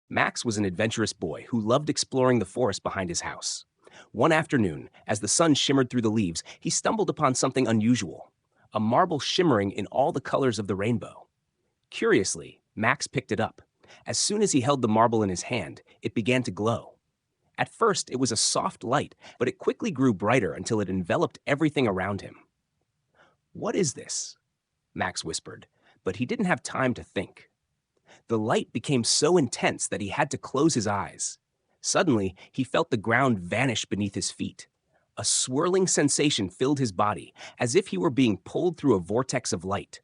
Max was an adventurous boy who loved exploring the forest behind his house. One afternoon, as the sun shimmered through the leaves, he stumbled upon something unusual, a marble shimmering in all the colors of the rainbow. Curiously, Max picked it up. As soon as he held the marble in his hand, it began to glow. At first, it was a soft light, but it quickly grew brighter until it enveloped everything around him. "What is this?" Max whispered, but he didn't have time to think. The light became so intense that he had to close his eyes. Suddenly, he felt the ground vanish beneath his feet. A swirling sensation filled his body, as if he were being pulled through a vortex of light.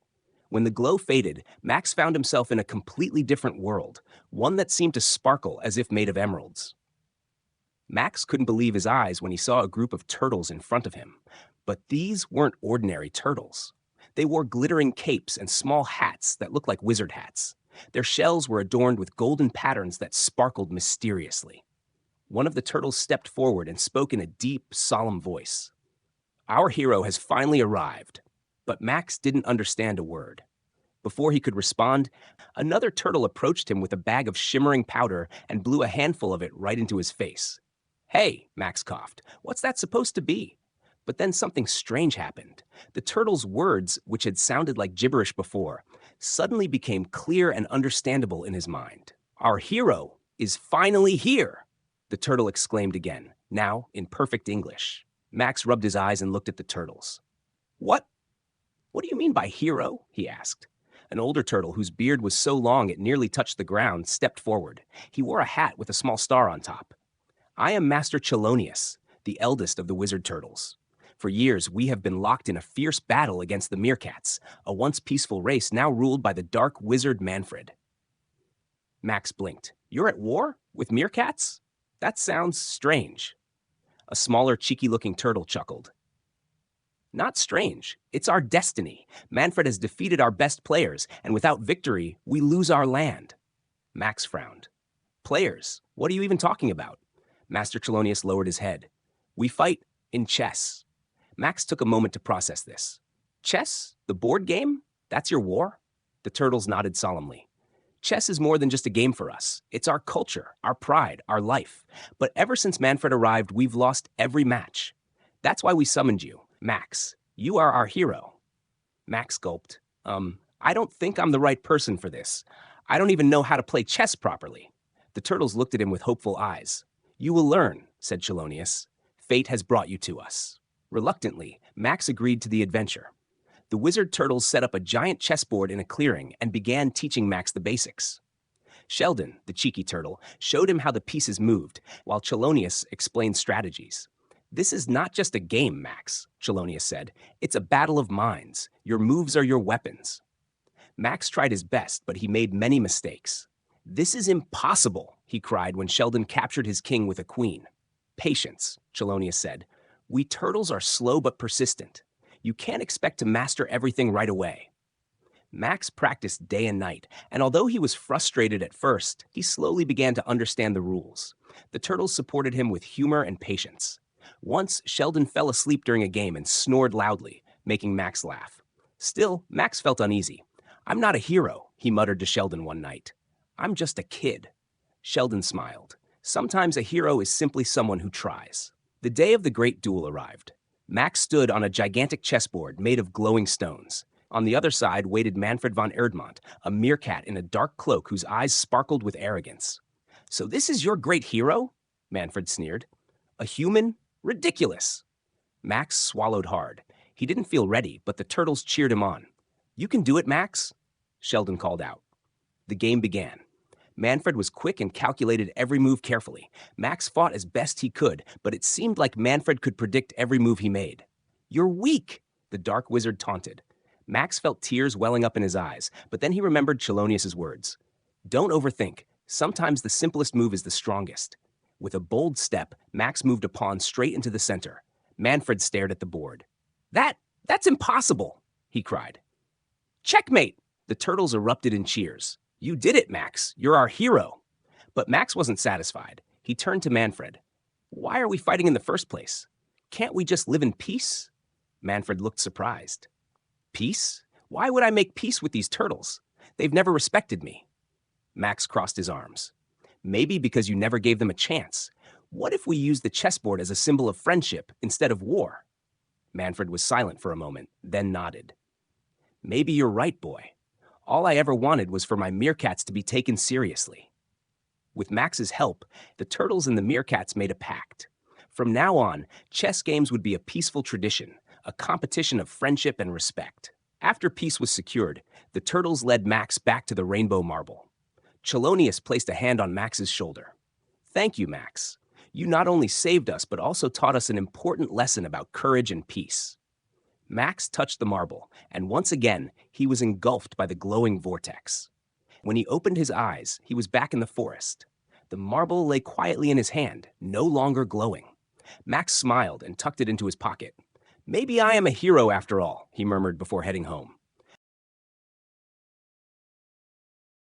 When the glow faded, Max found himself in a completely different world, one that seemed to sparkle as if made of emeralds. Max couldn't believe his eyes when he saw a group of turtles in front of him. But these weren't ordinary turtles. They wore glittering capes and small hats that looked like wizard hats. Their shells were adorned with golden patterns that sparkled mysteriously. One of the turtles stepped forward and spoke in a deep, solemn voice. "Our hero has finally arrived." But Max didn't understand a word. Before he could respond, another turtle approached him with a bag of shimmering powder and blew a handful of it right into his face. "Hey," Max coughed, "what's that supposed to be?" But then something strange happened. The turtle's words, which had sounded like gibberish before, suddenly became clear and understandable in his mind. "Our hero is finally here," the turtle exclaimed again, now in perfect English. Max rubbed his eyes and looked at the turtles. What do you mean by hero?" he asked. An older turtle, whose beard was so long it nearly touched the ground, stepped forward. He wore a hat with a small star on top. "I am Master Chelonius, the eldest of the wizard turtles. For years, we have been locked in a fierce battle against the meerkats, a once peaceful race now ruled by the dark wizard Manfred." Max blinked. "You're at war? With meerkats? That sounds strange." A smaller, cheeky-looking turtle chuckled. "Not strange. It's our destiny. Manfred has defeated our best players, and without victory, we lose our land." Max frowned. "Players? What are you even talking about?" Master Chelonius lowered his head. "We fight in chess." Max took a moment to process this. "Chess? The board game? That's your war?" The turtles nodded solemnly. "Chess is more than just a game for us. It's our culture, our pride, our life. But ever since Manfred arrived, we've lost every match. That's why we summoned you. Max, you are our hero." Max gulped. I don't think I'm the right person for this. I don't even know how to play chess properly." The turtles looked at him with hopeful eyes. "You will learn," said Chelonius. "Fate has brought you to us." Reluctantly, Max agreed to the adventure. The wizard turtles set up a giant chessboard in a clearing and began teaching Max the basics. Sheldon, the cheeky turtle, showed him how the pieces moved, while Chelonius explained strategies. "This is not just a game, Max," Chelonius said. "It's a battle of minds. Your moves are your weapons." Max tried his best, but he made many mistakes. "This is impossible," he cried when Sheldon captured his king with a queen. "Patience," Chelonius said. "We turtles are slow but persistent. You can't expect to master everything right away." Max practiced day and night, and although he was frustrated at first, he slowly began to understand the rules. The turtles supported him with humor and patience. Once, Sheldon fell asleep during a game and snored loudly, making Max laugh. Still, Max felt uneasy. "I'm not a hero," he muttered to Sheldon one night. "I'm just a kid." Sheldon smiled. Sometimes a hero is simply someone who tries. The day of the great duel arrived. Max stood on a gigantic chessboard made of glowing stones. On the other side waited Manfred von Erdmont, a meerkat in a dark cloak whose eyes sparkled with arrogance. "So this is your great hero?" Manfred sneered. "A human? Ridiculous!" Max swallowed hard. He didn't feel ready, but the turtles cheered him on. "You can do it, Max," Sheldon called out. The game began. Manfred was quick and calculated every move carefully. Max fought as best he could, but it seemed like Manfred could predict every move he made. "You're weak," the dark wizard taunted. Max felt tears welling up in his eyes, but then he remembered Chelonius's words. "Don't overthink. Sometimes the simplest move is the strongest." With a bold step, Max moved a pawn straight into the center. Manfred stared at the board. That's impossible," he cried. "Checkmate!" The turtles erupted in cheers. "You did it, Max. You're our hero." But Max wasn't satisfied. He turned to Manfred. "Why are we fighting in the first place? Can't we just live in peace?" Manfred looked surprised. "Peace? Why would I make peace with these turtles? They've never respected me." Max crossed his arms. Maybe because you never gave them a chance. What if we use the chessboard as a symbol of friendship instead of war? Manfred was silent for a moment, then nodded. Maybe you're right, boy. All I ever wanted was for my meerkats to be taken seriously. With Max's help, the turtles and the meerkats made a pact. From now on, chess games would be a peaceful tradition, a competition of friendship and respect. After peace was secured, the turtles led Max back to the rainbow marble. Chelonius placed a hand on Max's shoulder. Thank you, Max. You not only saved us, but also taught us an important lesson about courage and peace. Max touched the marble, and once again, he was engulfed by the glowing vortex. When he opened his eyes, he was back in the forest. The marble lay quietly in his hand, no longer glowing. Max smiled and tucked it into his pocket. Maybe I am a hero after all, he murmured before heading home.